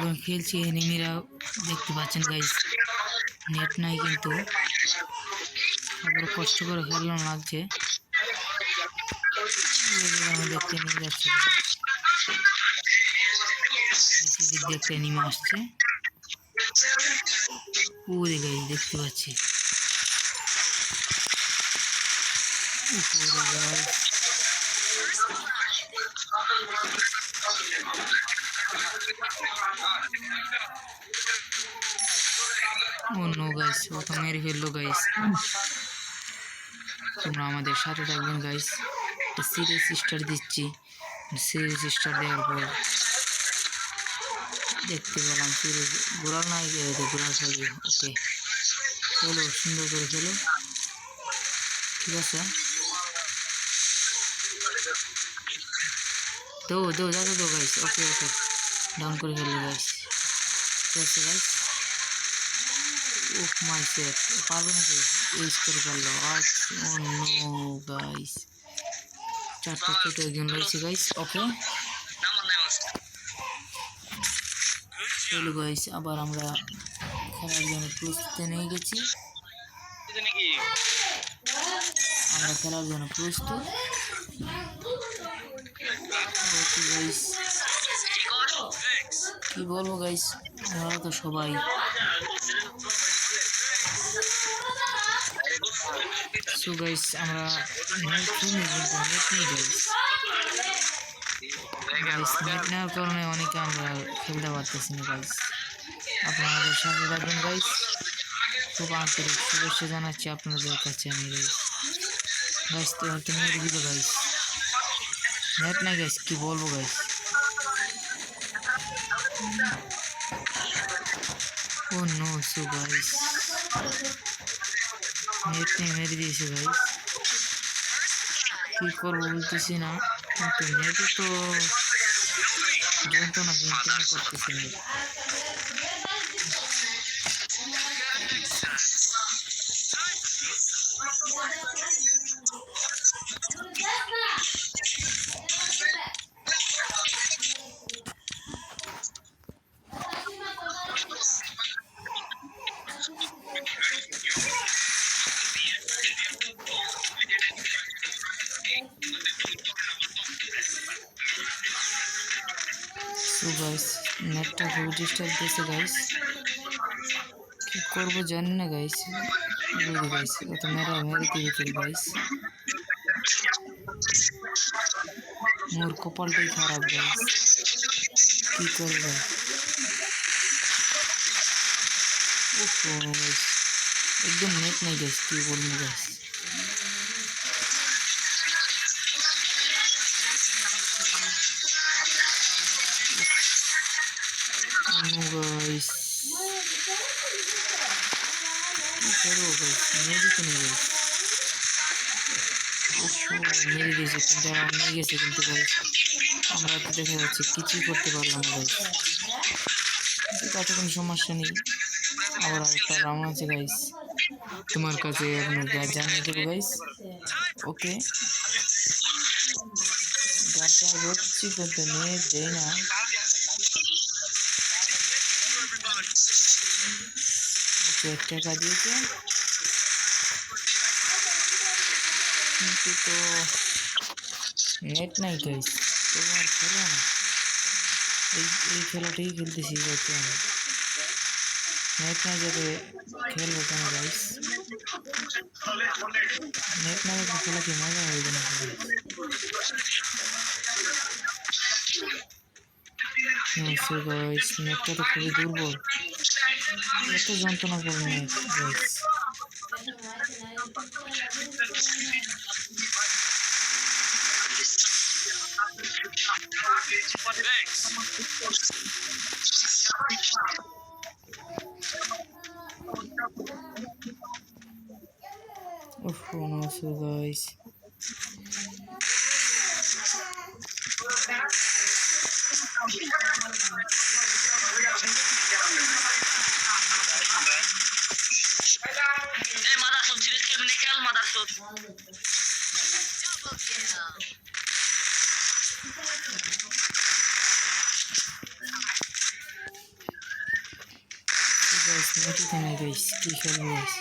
যখন খেলছি এনিমিরা দেখতে পাচ্ছেন গাইস নেট নাই, কিন্তু আবার কষ্ট করে খেললাম লাগছে। আমি দেখতে নিয়ে যাচ্ছি, দিক দিয়ে একটা এনিমি আসছে। ওরে গাইস দেখতে পাচ্ছি, ও নো গাইস, ও তো মেরে ফেললো গাইস। তোমরা আমাদের সাথে থাকবেন গাইস, সিরিয়াস স্টার দিচ্ছি। সিরিয়াস স্টার দেওয়ার পর দেখতে পেলাম সিরিয়াস ঘোরাল নাই, ঘোরাল থাকবে। ওকে চলো, সুন্দর করে খেলো, ঠিক আছে। দো দো যাতে দো গাইস। ওকে ওকে, ডাউন করে ফেললো গাইস, ঠিক আছে গাইস। ওহ মাই সেট, পারবে নাকি? ইউজ করে ফেললো। ও নো গাইস, চারটা থেকে একজন রয়েছে গাইস। ওকে চলো গাইস, আবার আমরা খেলার জন্য প্রস্তুতি নিয়ে গেছি। আমরা খেলার জন্য প্রস্তুত। গাইস কি বলবো গাইস, আমরা তো সবাই সো গাইস আমরা নেট নেই গাইস। নেট নেওয়ার কারণে অনেকে আমরা খেলতে পারতেছি না গাইস। আপনারা আমাদের সাথে থাকবেন গাইস, খুব আন্তরিক শুভেচ্ছা জানাচ্ছি আপনাদের কাছে আমি গাইস। গাইস তো একটা মেরে দিল গাইস, নেট নাই গাইস, কি বলবো গাইস। ও নো, সো গাইস নেট নেই, মেরে দিয়েছে গাইস। কি করবো বলতেছি না, কিন্তু নেটে তো যন্ত্রণা কিন্তু করতেছি না। তো গাইস নেটটা খুব ডিস্টার্ব দিয়েছে গাইস, কি করবো জানি না গাইস। গাইস ও তো মেরে দিয়েছে গাইস, মোর কপালটাই খারাপ গাইস, কি করবো গাইস। একদম নেট নেই গাইস, কি বলবো গাইস। গাইস কি করবো গাইস, মেরে তো নেই গাইস। মেরে দিয়েছে কিন্তু আমার নিয়ে গেছে, কিন্তু গাইস আমরা তো দেখা যাচ্ছে কিছুই করতে পারলাম না গাইস। তাতে কোনো সমস্যা নেই, আবার আরেকটা রাউন্ড আছে গাইস, তোমার কাছে আপনার জানিয়ে দেবো গাইস। ওকে গানটা হচ্ছি করতে নিয়ে দেয় না। ওকে টাকা দিয়েছে, কিন্তু তো নেট নাই গাইস, তোমার খেলো না। এই খেলাটাই খেলতেছি যাতে আমি নেট না যাতে খেলবো কেন গাইস। নেট না যাতে খেলা কি মজা হয়ে যাবে গাইস। নেটটা তো খুবই দুর্বল, এত যন্ত্রণা করে net guys. Of no, guys. Hey, motherfucker, serious खेल में खेल motherfucker. গাইস নেটিতে নেই গাইস কি খেলবো গাইস